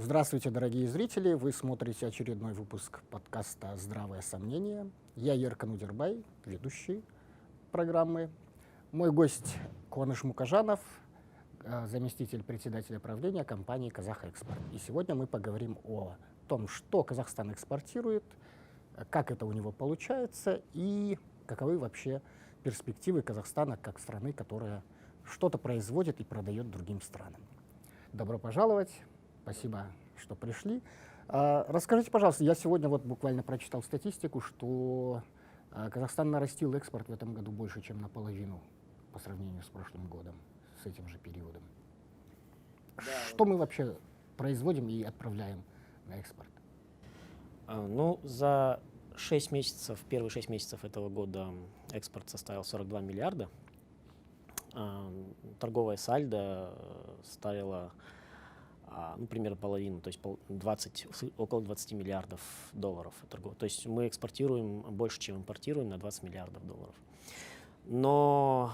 Здравствуйте, дорогие зрители! Вы смотрите очередной выпуск подкаста «Здравое сомнение». Я Еркан Удербай, ведущий программы. Мой гость Куаныш Мукажанов, заместитель председателя правления компании «Казахэкспорт». И сегодня мы поговорим о том, что Казахстан экспортирует, как это у него получается и каковы вообще перспективы Казахстана как страны, которая что-то производит и продает другим странам. Добро пожаловать! Спасибо, что пришли. Расскажите, пожалуйста, я сегодня вот буквально прочитал статистику, что Казахстан нарастил экспорт в этом году больше, чем наполовину по сравнению с прошлым годом, с этим же периодом. Да. Что мы вообще производим и отправляем на экспорт? За первые 6 месяцев этого года экспорт составил 42 миллиарда. Торговая сальдо составила примерно половину, то есть около 20 миллиардов долларов. То есть мы экспортируем больше, чем импортируем, на 20 миллиардов долларов. Но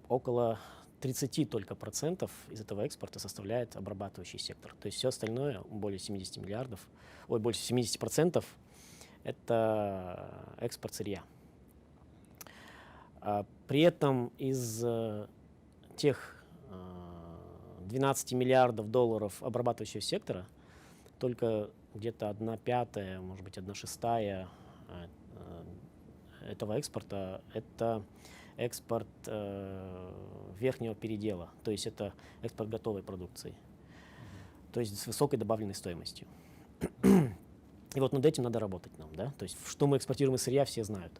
около 30 только процентов из этого экспорта составляет обрабатывающий сектор. То есть все остальное, более 70%, это экспорт сырья. При этом из тех 12 миллиардов долларов обрабатывающего сектора только где-то 1/5, может быть 1/6 этого экспорта — это экспорт верхнего передела, то есть это экспорт готовой продукции, то есть с высокой добавленной стоимостью. И вот над этим надо работать нам, да, то есть что мы экспортируем из сырья, все знают.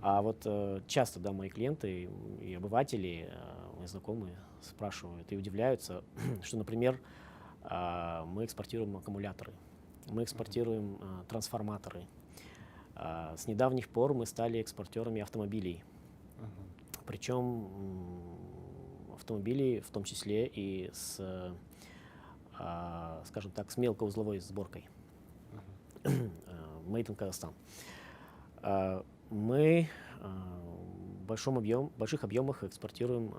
А вот часто, да, мои клиенты и обыватели, мои знакомые спрашивают и удивляются, что, например, мы экспортируем аккумуляторы, мы экспортируем трансформаторы. С недавних пор мы стали экспортерами автомобилей. Причем автомобили в том числе и с, скажем так, с мелкоузловой сборкой. Made in Казахстан. Мы в больших объемах экспортируем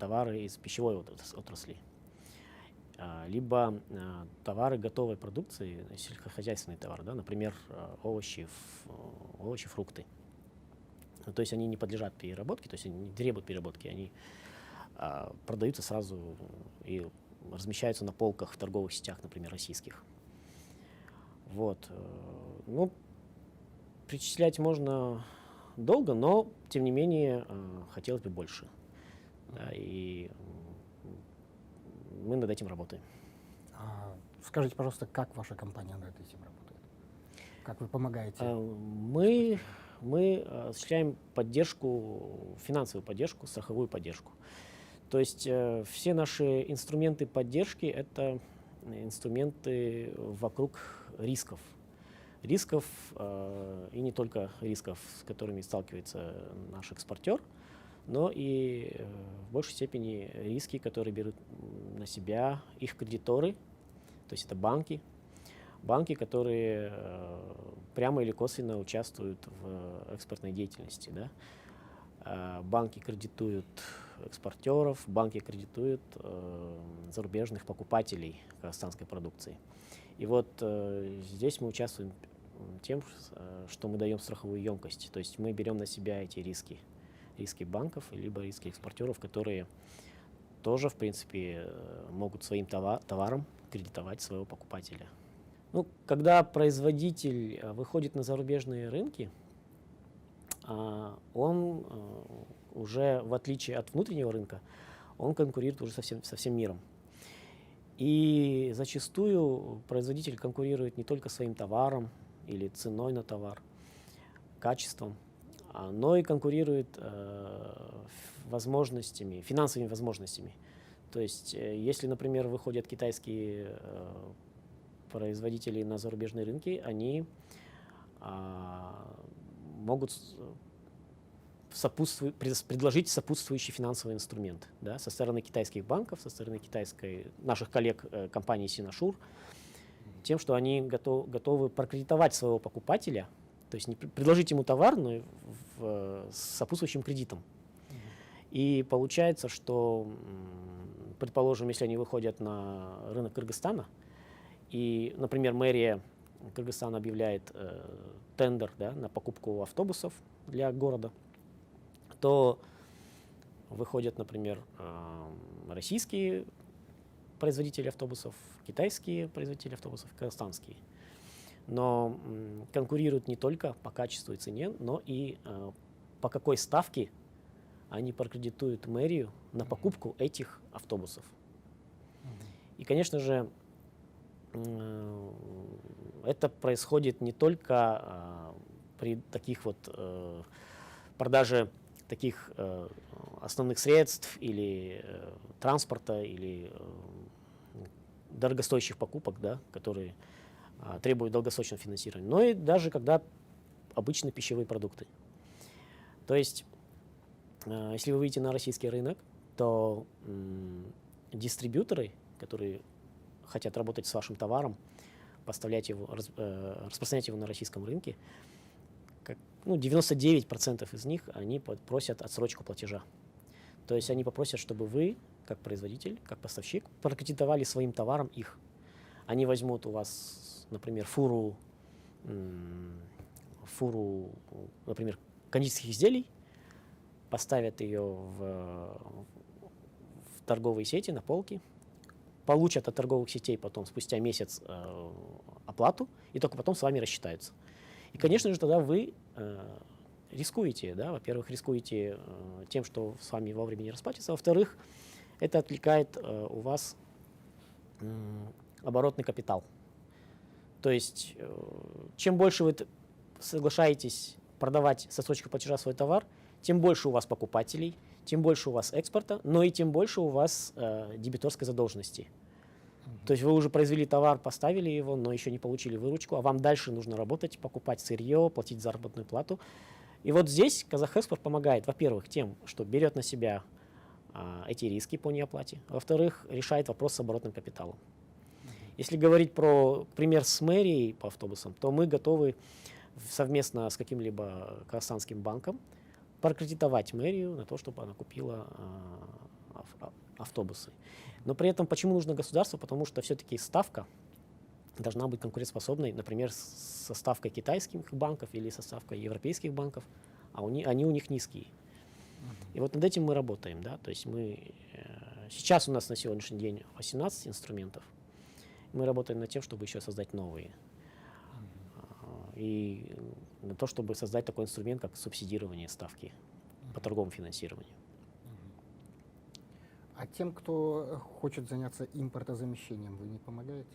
товары из пищевой отрасли, либо товары готовой продукции, сельскохозяйственные товары, да, например, овощи, фрукты. То есть они не подлежат переработке, то есть они не требуют переработки, они продаются сразу и размещаются на полках в торговых сетях, например, российских. Вот. Перечислять можно долго, но, тем не менее, хотелось бы больше. Да, и мы над этим работаем. Скажите, пожалуйста, как ваша компания над этим работает? Как вы помогаете? Мы осуществляем финансовую поддержку, страховую поддержку. То есть все наши инструменты поддержки — это инструменты вокруг рисков. И не только рисков, с которыми сталкивается наш экспортер, но и в большей степени риски, которые берут на себя их кредиторы, то есть это банки, которые прямо или косвенно участвуют в экспортной деятельности. Да? Банки кредитуют экспортеров, банки кредитуют зарубежных покупателей казахстанской продукции. И вот здесь мы участвуем тем, что мы даем страховую емкость. То есть мы берем на себя эти риски банков, либо риски экспортеров, которые тоже, в принципе, могут своим товаром кредитовать своего покупателя. Когда производитель выходит на зарубежные рынки, он уже, в отличие от внутреннего рынка, он конкурирует уже со всем миром. И зачастую производитель конкурирует не только своим товаром или ценой на товар, качеством, но и конкурирует финансовыми возможностями. То есть, если, например, выходят китайские производители на зарубежные рынки, они могут предложить сопутствующий финансовый инструмент, да, со стороны китайских банков, со стороны наших коллег компании Синошур, тем, что они готовы прокредитовать своего покупателя, то есть не предложить ему товар, но с сопутствующим кредитом. И получается, что, предположим, если они выходят на рынок Кыргызстана, и, например, мэрия Кыргызстана объявляет тендер, да, на покупку автобусов для города, то выходят, например, российские производители автобусов, китайские производители автобусов, казахстанские. Но конкурируют не только по качеству и цене, но и по какой ставке они прокредитуют мэрию на покупку этих автобусов. И, конечно же, это происходит не только при таких вот продаже таких основных средств или транспорта, или дорогостоящих покупок, да, которые требуют долгосрочного финансирования, но и даже когда обычные пищевые продукты. То есть, если вы выйдете на российский рынок, то дистрибьюторы, которые хотят работать с вашим товаром, поставлять его, распространять его на российском рынке, 99% из них они просят отсрочку платежа. То есть они попросят, чтобы вы, как производитель, как поставщик, прокредитовали своим товаром их. Они возьмут у вас, например, фуру, например, кондитерских изделий, поставят ее в торговые сети, на полки, получат от торговых сетей потом спустя месяц оплату, и только потом с вами рассчитаются. И, конечно же, тогда вы рискуете, да, во-первых, рискуете тем, что с вами вовремя не расплатятся, во-вторых, это отвлекает у вас оборотный капитал. То есть, чем больше вы соглашаетесь продавать с отсрочкой платежа свой товар, тем больше у вас покупателей, тем больше у вас экспорта, но и тем больше у вас дебиторской задолженности. То есть вы уже произвели товар, поставили его, но еще не получили выручку, а вам дальше нужно работать, покупать сырье, платить заработную плату. И вот здесь Казахэкспорт помогает, во-первых, тем, что берет на себя эти риски по неоплате, во-вторых, решает вопрос с оборотным капиталом. Если говорить про пример с мэрией по автобусам, то мы готовы совместно с каким-либо казахстанским банком прокредитовать мэрию на то, чтобы она купила автобусы. Но при этом почему нужно государство? Потому что все-таки ставка должна быть конкурентоспособной, например, со ставкой китайских банков или со ставкой европейских банков, а они у них низкие. И вот над этим мы работаем. Да? То есть сейчас у нас на сегодняшний день 18 инструментов. Мы работаем над тем, чтобы еще создать новые. И на то, чтобы создать такой инструмент, как субсидирование ставки по торговому финансированию. А тем, кто хочет заняться импортозамещением, вы не помогаете?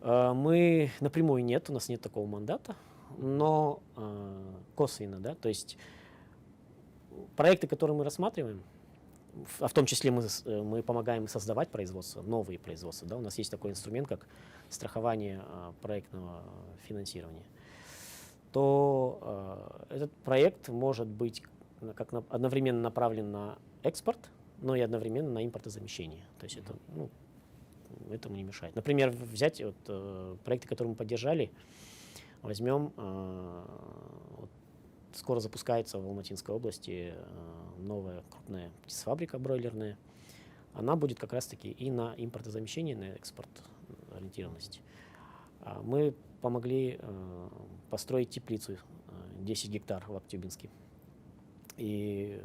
Мы напрямую нет, у нас нет такого мандата, но косвенно, да, то есть проекты, которые мы рассматриваем, а в том числе мы помогаем создавать производство, новые производства, да, у нас есть такой инструмент, как страхование проектного финансирования, то этот проект может быть как одновременно направлен на экспорт, но и одновременно на импортозамещение. То есть это, этому не мешает. Например, взять проекты, которые мы поддержали, возьмем, скоро запускается в Алматинской области новая крупная птицефабрика бройлерная. Она будет как раз-таки и на импортозамещение, и на экспорт ориентированность. Мы помогли построить теплицу 10 гектар в Актюбинске. И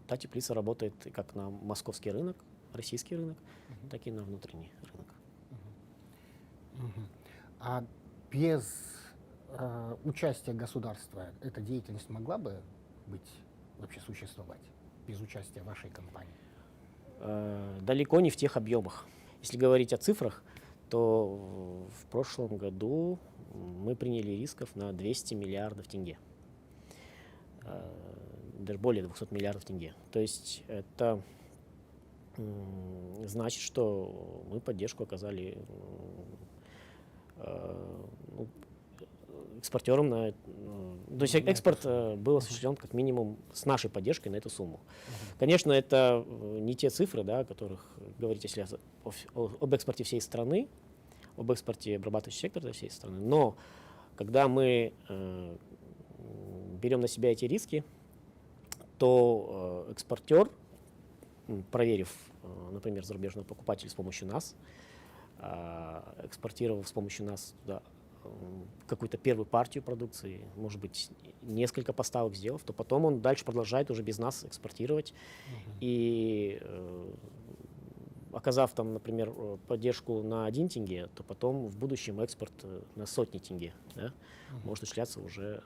та теплица работает как на московский рынок, российский рынок, так и на внутренний рынок. А без участия государства эта деятельность могла бы вообще существовать, без участия вашей компании? Далеко не в тех объемах. Если говорить о цифрах, то в прошлом году мы приняли рисков на 200 миллиардов тенге. Даже более 200 миллиардов тенге. То есть это значит, что мы поддержку оказали экспортерам. То есть экспорт был осуществлен как минимум с нашей поддержкой на эту сумму. Конечно, это не те цифры, да, о которых говорить, если об экспорте всей страны, об экспорте обрабатывающего сектора всей страны. Но когда мы берем на себя эти риски, то экспортер, проверив, например, зарубежного покупателя с помощью нас, экспортировав с помощью нас туда какую-то первую партию продукции, может быть, несколько поставок сделав, то потом он дальше продолжает уже без нас экспортировать. И оказав там, например, поддержку на 1 тенге, то потом в будущем экспорт на сотни тенге, да, может осуществляться уже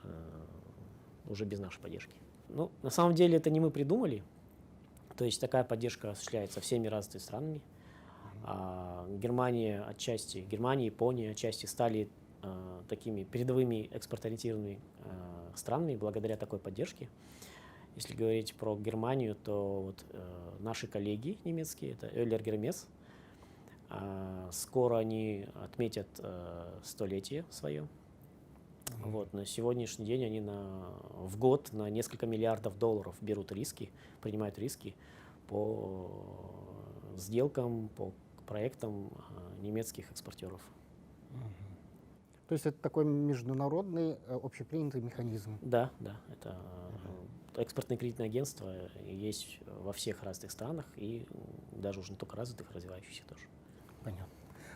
без нашей поддержки. Ну, на самом деле это не мы придумали, то есть такая поддержка осуществляется всеми развитыми странами. Германия, Япония отчасти стали такими передовыми экспортоориентированными странами благодаря такой поддержке. Если говорить про Германию, то вот наши коллеги немецкие, это Euler Hermes, скоро они отметят 100-летие свое. Вот, на сегодняшний день они в год на несколько миллиардов долларов берут риски, принимают риски по сделкам, по проектам немецких экспортеров. То есть это такой международный общепринятый механизм. Да, это экспортное кредитное агентство есть во всех развитых странах и даже уже не только развитых, развивающихся тоже. Понятно.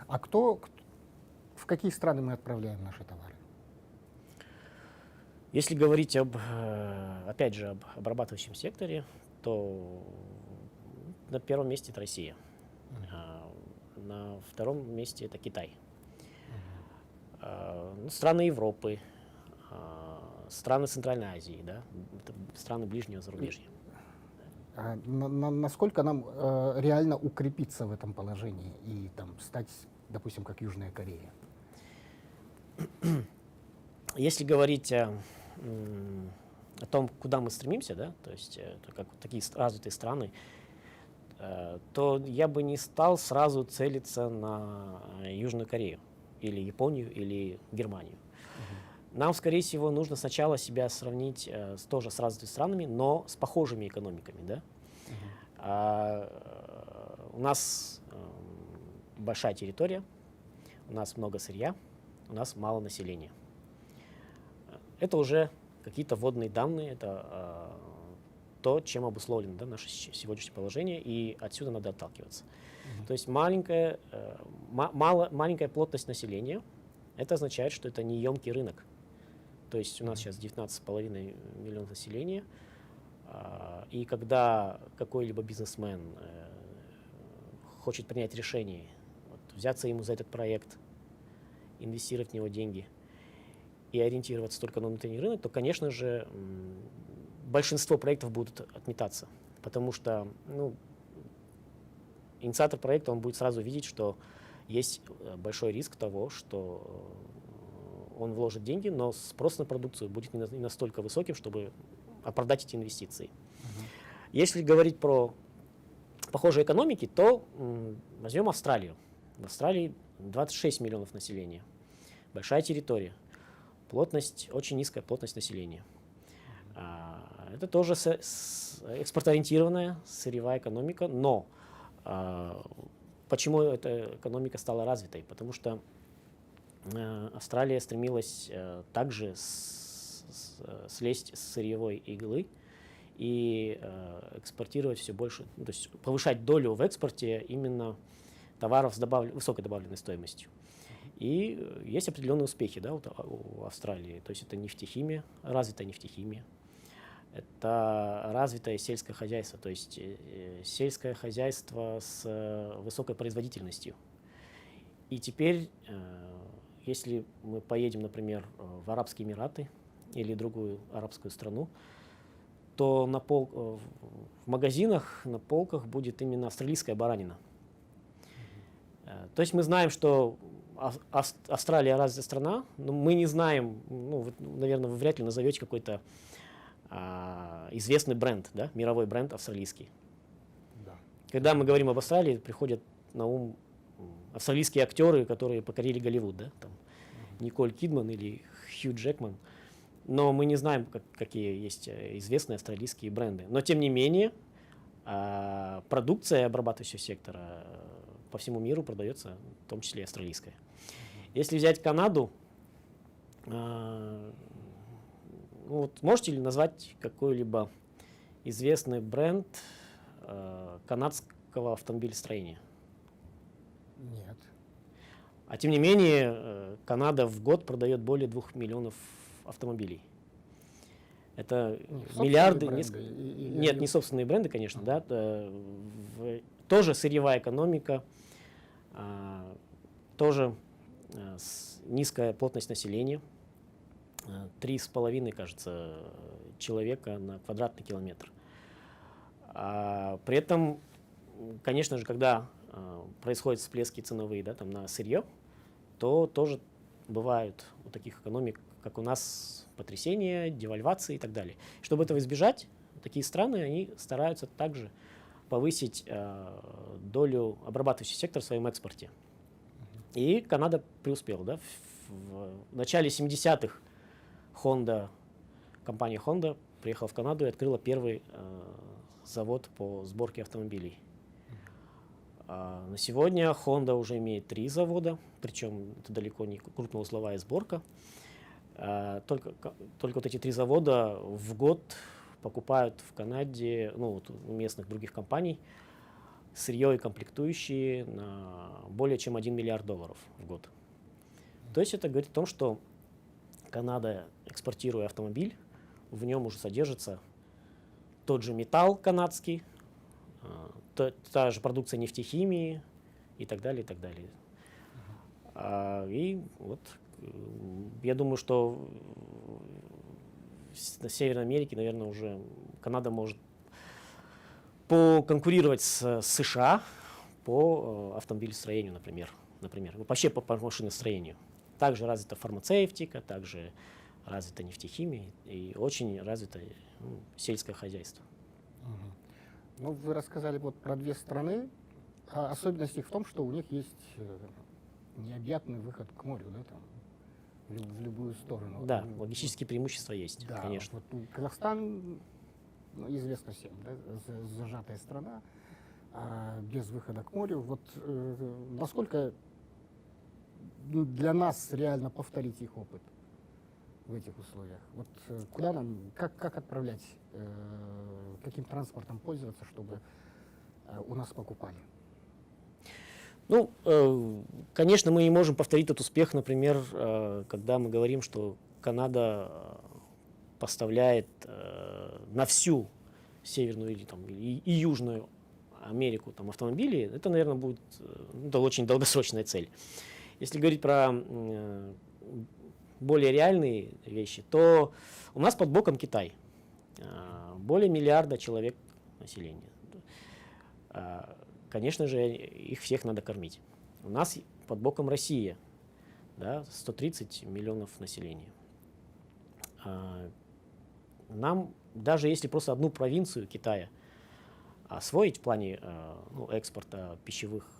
А в какие страны мы отправляем наши товары? Если говорить опять же, об обрабатывающем секторе, то на первом месте это Россия, на втором месте это Китай. Страны Европы, страны Центральной Азии, да, это страны ближнего зарубежья. Насколько нам реально укрепиться в этом положении и там стать, допустим, как Южная Корея? Если говорить о том, куда мы стремимся, да, то есть это как такие развитые страны, то я бы не стал сразу целиться на Южную Корею или Японию или Германию. Нам, скорее всего, нужно сначала себя сравнить тоже с развитыми странами, но с похожими экономиками. Да? У нас большая территория, у нас много сырья, у нас мало населения. Это уже какие-то вводные данные, это то, чем обусловлено, да, наше сегодняшнее положение, и отсюда надо отталкиваться. То есть маленькая плотность населения, это означает, что это неемкий рынок. То есть у нас сейчас 19,5 миллионов населения, и когда какой-либо бизнесмен хочет принять решение, взяться ему за этот проект, инвестировать в него деньги и ориентироваться только на внутренний рынок, то, конечно же, большинство проектов будут отметаться, потому что инициатор проекта он будет сразу видеть, что есть большой риск того, что он вложит деньги, но спрос на продукцию будет не настолько высоким, чтобы оправдать эти инвестиции. Если говорить про похожие экономики, то возьмем Австралию. В Австралии 26 миллионов населения, большая территория, очень низкая плотность населения. Это тоже экспортоориентированная сырьевая экономика, но почему эта экономика стала развитой? Потому что Австралия стремилась также слезть с сырьевой иглы и экспортировать все больше, то есть повышать долю в экспорте именно товаров с высокой добавленной стоимостью. И есть определенные успехи, да, у Австралии. То есть это нефтехимия, развитая нефтехимия, это развитое сельское хозяйство, то есть сельское хозяйство с высокой производительностью. И теперь, если мы поедем, например, в Арабские Эмираты или другую арабскую страну, то в магазинах на полках будет именно австралийская баранина. То есть мы знаем, что Австралия развитая страна, но мы не знаем, наверное, вы вряд ли назовете какой-то известный бренд, да, мировой бренд австралийский. Да. Когда мы говорим об Австралии, приходят на ум австралийские актеры, которые покорили Голливуд, да, там, Николь Кидман или Хью Джекман. Но мы не знаем, какие есть известные австралийские бренды. Но тем не менее, продукция обрабатывающего сектора по всему миру продается, в том числе и австралийская. Если взять Канаду, можете ли назвать какой-либо известный бренд канадского автомобилестроения? Нет. А тем не менее, Канада в год продает более 2 миллионов автомобилей. Это миллиарды. Нет, не собственные бренды, конечно, да. Тоже сырьевая экономика, тоже низкая плотность населения. 3,5, кажется, человека на квадратный километр. При этом, конечно же, когда происходят всплески ценовые, да, там, на сырье, то тоже бывают у таких экономик, как у нас, потрясения, девальвации и так далее. Чтобы этого избежать, такие страны, они стараются также повысить долю обрабатывающего сектора в своем экспорте. И Канада преуспела. Да? В начале 70-х компания Honda приехала в Канаду и открыла первый завод по сборке автомобилей. На сегодня Honda уже имеет 3 завода, причем это далеко не крупноузловая сборка. Только вот эти 3 завода в год покупают в Канаде, ну, вот у местных других компаний, сырье и комплектующие на более чем $1 миллиард в год. То есть это говорит о том, что Канада, экспортируя автомобиль, в нем уже содержится тот же металл канадский, та же продукция нефтехимии и так далее, и так далее. И вот я думаю, что на Северной Америке, наверное, уже Канада может поконкурировать с США по автомобилестроению, например. Вообще по машиностроению. Также развита фармацевтика, также развита нефтехимия и очень развито сельское хозяйство. Ну, вы рассказали вот про 2 страны. Особенность их в том, что у них есть необъятный выход к морю, да, там, в любую сторону. Да, логистические преимущества есть, да, конечно. Вот Казахстан, ну, известно всем, да, зажатая страна, без выхода к морю. Вот насколько для нас реально повторить их опыт в этих условиях? Вот куда нам, как отправлять, каким транспортом пользоваться, чтобы у нас покупали? Ну, конечно, мы не можем повторить тот успех, например, когда мы говорим, что Канада поставляет на всю Северную и Южную Америку там, автомобили. Это, наверное, будет очень долгосрочная цель. Если говорить про более реальные вещи, то у нас под боком Китай. Более миллиарда человек населения. Конечно же, их всех надо кормить. У нас под боком Россия, да, 130 миллионов населения. Нам, даже если просто одну провинцию Китая освоить в плане экспорта пищевых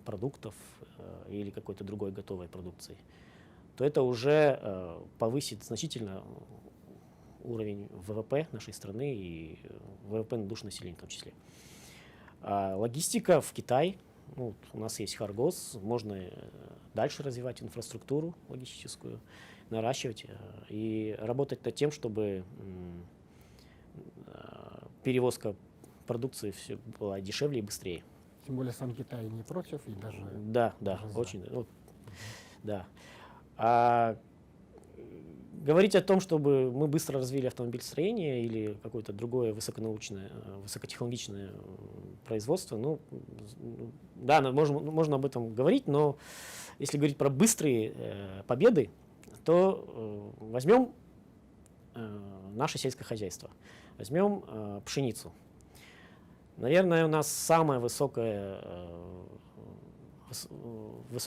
продуктов или какой-то другой готовой продукции, то это уже повысит значительно уровень ВВП нашей страны и ВВП на душу населения в том числе. Логистика в Китай, у нас есть Харгос, можно дальше развивать инфраструктуру логистическую, наращивать и работать над тем, чтобы перевозка продукции все была дешевле и быстрее. Тем более сам Китай не против и даже... Да, очень. Да. Говорить о том, чтобы мы быстро развили автомобилестроение или какое-то другое высоконаучное, высокотехнологичное производство, да, можно об этом говорить, но если говорить про быстрые победы, то возьмем наше сельское хозяйство, возьмем пшеницу. Наверное, у нас самое высокое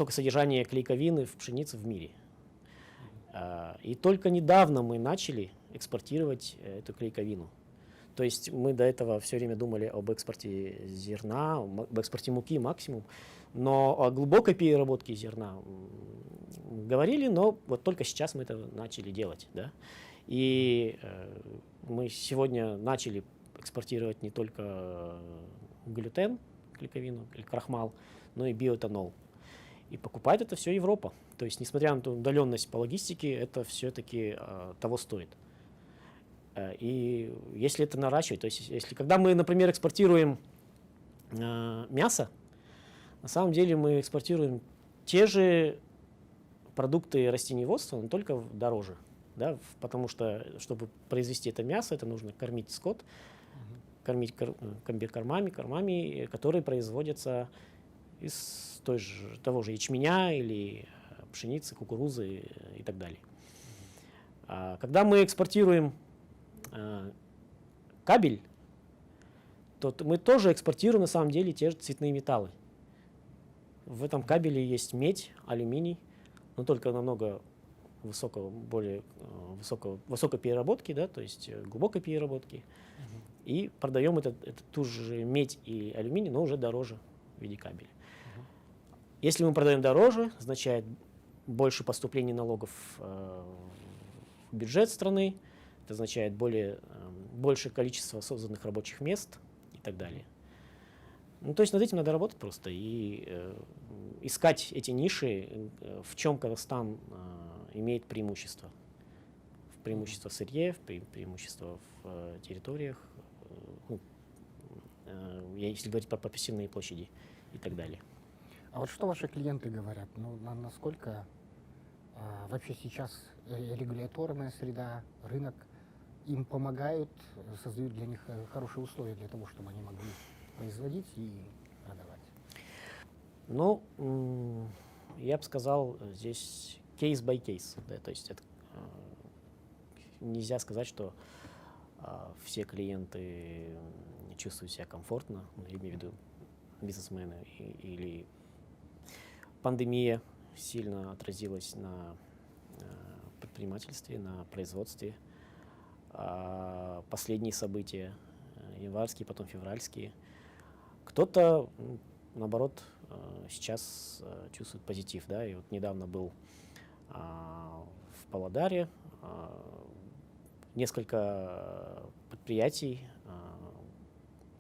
содержание клейковины в пшенице в мире. И только недавно мы начали экспортировать эту клейковину. То есть мы до этого все время думали об экспорте зерна, об экспорте муки максимум, но о глубокой переработке зерна говорили, но вот только сейчас мы это начали делать. Да? И мы сегодня начали экспортировать не только глютен, клейковину или крахмал, но и биоэтанол. И покупает это все Европа. То есть, несмотря на ту удаленность по логистике, это все-таки того стоит. И если это наращивать, то есть, когда мы, например, экспортируем мясо, на самом деле мы экспортируем те же продукты растениеводства, но только дороже. Да, потому что, чтобы произвести это мясо, это нужно кормить скот, кормить кормами, которые производятся из того же ячменя или пшеницы, кукурузы и так далее. Когда мы экспортируем кабель, то мы тоже экспортируем на самом деле те же цветные металлы. В этом кабеле есть медь, алюминий, но только намного более высокой переработки, да, то есть глубокой переработки. И продаем ту же медь и алюминий, но уже дороже в виде кабеля. Если мы продаем дороже, означает больше поступлений налогов в бюджет страны, это означает большее количество созданных рабочих мест и так далее. Ну, то есть над этим надо работать просто и искать эти ниши, в чем Казахстан имеет преимущество. Преимущество в сырье, преимущество в территориях, если говорить про пассивные площади и так далее. А вот что ваши клиенты говорят? Ну, насколько вообще сейчас регуляторная среда, рынок им помогают, создают для них хорошие условия для того, чтобы они могли производить и продавать? Ну, я бы сказал, здесь case by case. Да, то есть это, нельзя сказать, что все клиенты чувствуют себя комфортно, я имею в виду бизнесмены, или пандемия сильно отразилась на предпринимательстве, на производстве. Последние события, январские, потом февральские. Кто-то, наоборот, сейчас чувствует позитив. Да? И вот недавно был в Павлодаре, несколько предприятий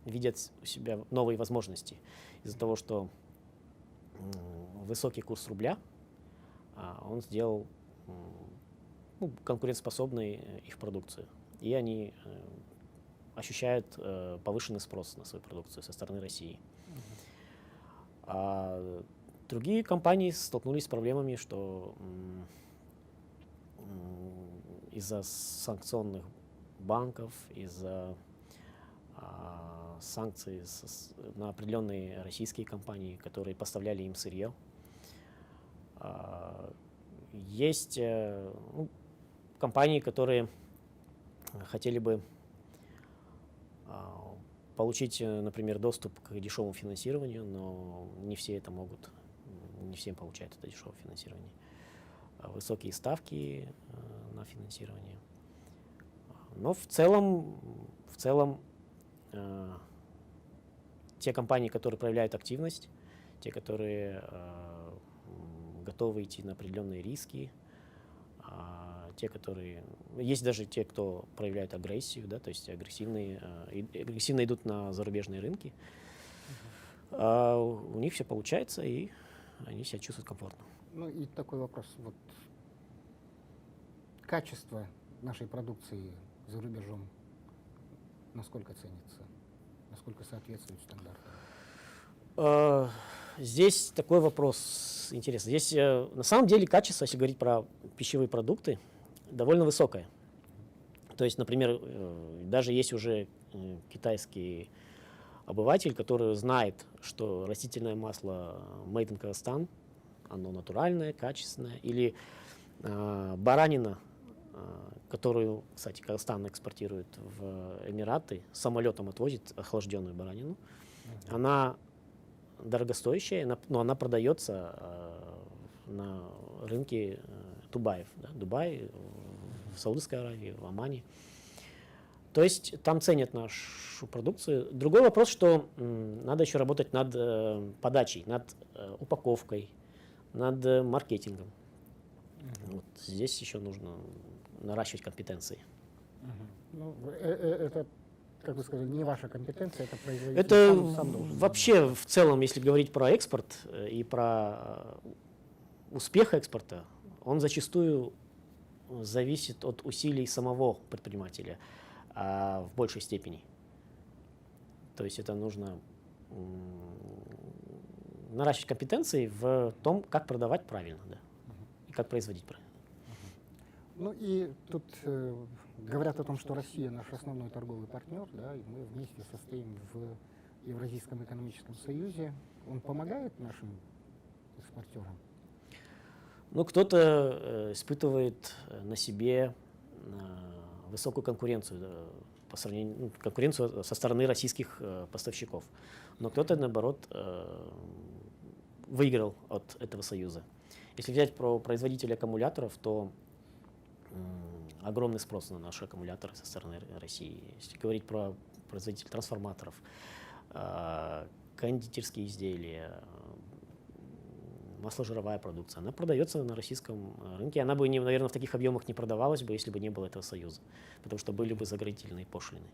видят у себя новые возможности из-за того, что высокий курс рубля, он сделал конкурентоспособной их продукцию. И они ощущают повышенный спрос на свою продукцию со стороны России. А другие компании столкнулись с проблемами, что из-за санкционных банков, из-за санкций на определенные российские компании, которые поставляли им сырье. Есть компании, которые хотели бы получить, например, доступ к дешевому финансированию, но не все это могут, не всем получают это дешевое финансирование. Высокие ставки на финансирование. Но в целом те компании, которые проявляют активность, те, которые готовы идти на определенные риски, те, которые... Есть даже те, кто проявляет агрессию, да, то есть агрессивно идут на зарубежные рынки. У них все получается, и они себя чувствуют комфортно. Ну и такой вопрос. Вот качество нашей продукции за рубежом насколько ценится? Насколько соответствует стандартам? Здесь такой вопрос интересный. Здесь на самом деле качество, если говорить про пищевые продукты, довольно высокое. То есть, например, даже есть уже китайский обыватель, который знает, что растительное масло made in Казахстан, оно натуральное, качественное, или баранина, которую, кстати, Казахстан экспортирует в Эмираты, самолетом отвозит охлажденную баранину. Она дорогостоящая, но она продается на рынке Дубаев. Да? Дубай, в Саудовской Аравии, в Омане. То есть там ценят нашу продукцию. Другой вопрос, что надо еще работать над подачей, над упаковкой, над маркетингом. Вот здесь еще нужно наращивать компетенции. Ну, это, как вы сказали, не ваша компетенция, это производитель Это сам должен. вообще в целом, если говорить про экспорт и про успех экспорта, он зачастую зависит от усилий самого предпринимателя в большей степени. То есть это нужно наращивать компетенции в том, как продавать правильно, да, и как производить правильно. Ну и тут говорят о том, что Россия наш основной торговый партнер, да, и мы вместе состоим в Евразийском экономическом союзе. Он помогает нашим экспортерам? Ну, кто-то испытывает на себе высокую конкуренцию, по сравнению, конкуренцию со стороны российских поставщиков. Но кто-то, наоборот, выиграл от этого союза. Если взять про производителей аккумуляторов, то огромный спрос на наши аккумуляторы со стороны России. Если говорить про производителей трансформаторов, кондитерские изделия, масложировая продукция, она продается на российском рынке. Она бы, наверное, в таких объемах не продавалась бы, если бы не было этого союза, потому что были бы заградительные пошлины.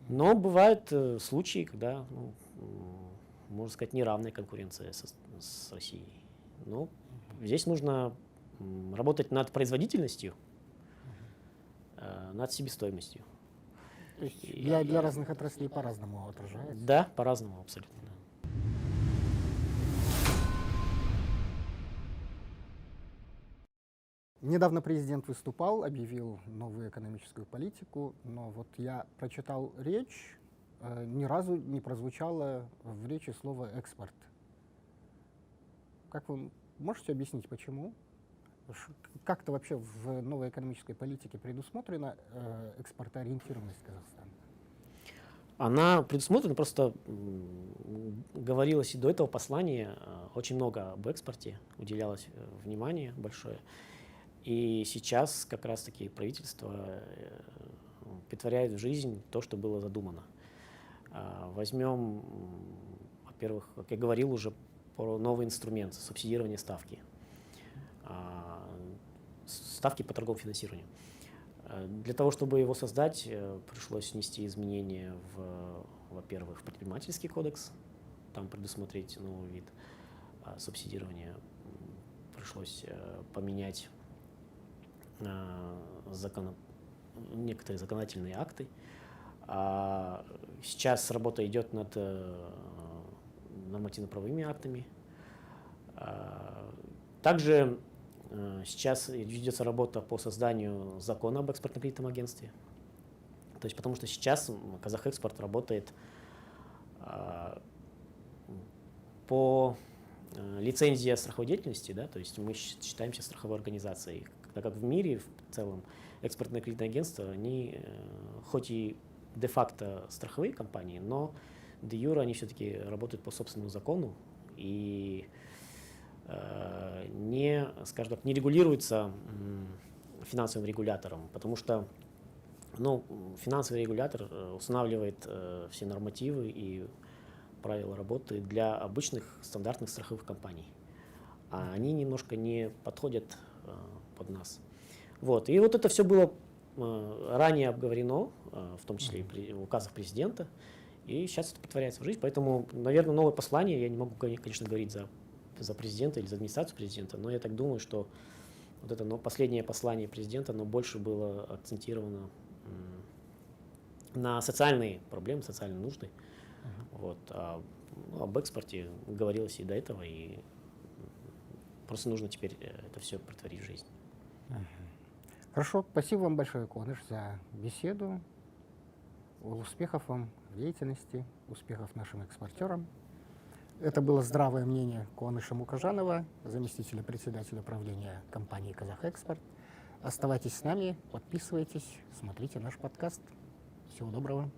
Но бывают случаи, когда, можно сказать, неравная конкуренция с Россией. Но здесь нужно работать над производительностью, над себестоимостью. То есть для разных отраслей по-разному отражается? Да, по-разному абсолютно. Да. Недавно президент выступал, объявил новую экономическую политику, но вот я прочитал речь, ни разу не прозвучало в речи слово «экспорт». Как вы можете объяснить, почему? Как-то вообще в новой экономической политике предусмотрена экспортоориентированность Казахстана? Она предусмотрена, просто говорилось и до этого послания, очень много об экспорте, уделялось внимание большое. И сейчас как раз-таки правительство претворяет в жизнь то, что было задумано. Возьмем, во-первых, как я говорил уже, про новый инструмент субсидирования ставки. Ставки по торговому финансированию. Для того, чтобы его создать, пришлось внести изменения во-первых, в предпринимательский кодекс, там предусмотреть новый вид субсидирования. Пришлось поменять некоторые законодательные акты. Сейчас работа идет над нормативно-правовыми актами. Также сейчас ведется работа по созданию закона об экспортно-кредитном агентстве. То есть, потому что сейчас Казахэкспорт работает по лицензии страховой деятельности, да, то есть мы считаемся страховой организацией, так как в мире в целом экспортное кредитное агентство, они хоть и де-факто страховые компании, но де-юре они все-таки работают по собственному закону и скажем так, не регулируются финансовым регулятором, потому что финансовый регулятор устанавливает все нормативы и правила работы для обычных стандартных страховых компаний, а они немножко не подходят под нас. Вот. И вот это все было ранее обговорено, в том числе и в указах президента, и сейчас это претворяется в жизнь. Поэтому, наверное, новое послание, я не могу, конечно, говорить за президента или за администрацию президента, но я так думаю, что вот это последнее послание президента, оно больше было акцентировано на социальные проблемы, социальные нужды. Вот. Об экспорте говорилось и до этого, и просто нужно теперь это все претворить в жизнь. Хорошо, спасибо вам большое, Куаныш, за беседу. Успехов вам в деятельности, успехов нашим экспортерам. Это было здравое мнение Куаныша Мукажанова, заместителя председателя правления компании «Казахэкспорт». Оставайтесь с нами, подписывайтесь, смотрите наш подкаст. Всего доброго.